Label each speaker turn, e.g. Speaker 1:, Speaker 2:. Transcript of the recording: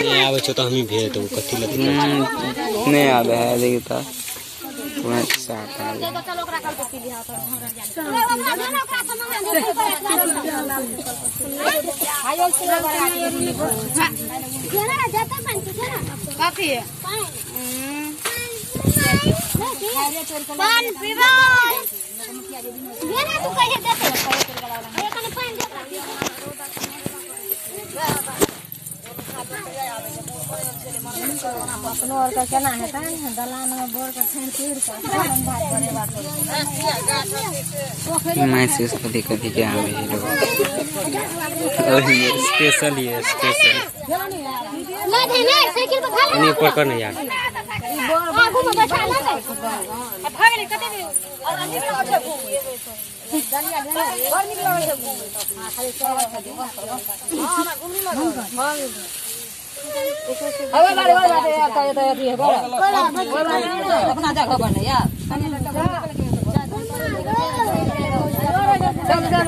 Speaker 1: नहीं आवे तो हम ही भेज दो कथी लगे
Speaker 2: नहीं आवे है देखिए तो मैं साथ आ
Speaker 3: अपनो और का केना हेतै दलान में बोर के ठन तीर के भात करे बाटे
Speaker 2: महसूस कभी कभी क्या आवे है लोग स्पेशल ही है स्पेशल
Speaker 3: ना दे ना साइकिल पे खा
Speaker 1: नहीं ऊपर कर नहीं यार
Speaker 3: आगू में बैठा ना दे भागले कते दे और अंदर में उठे दलिया दे और निकल है हां खाली चला दे हां ना घूमनी लगा हां अबे बारे बारे यार तो ये है अपना जगह बने यार चल चल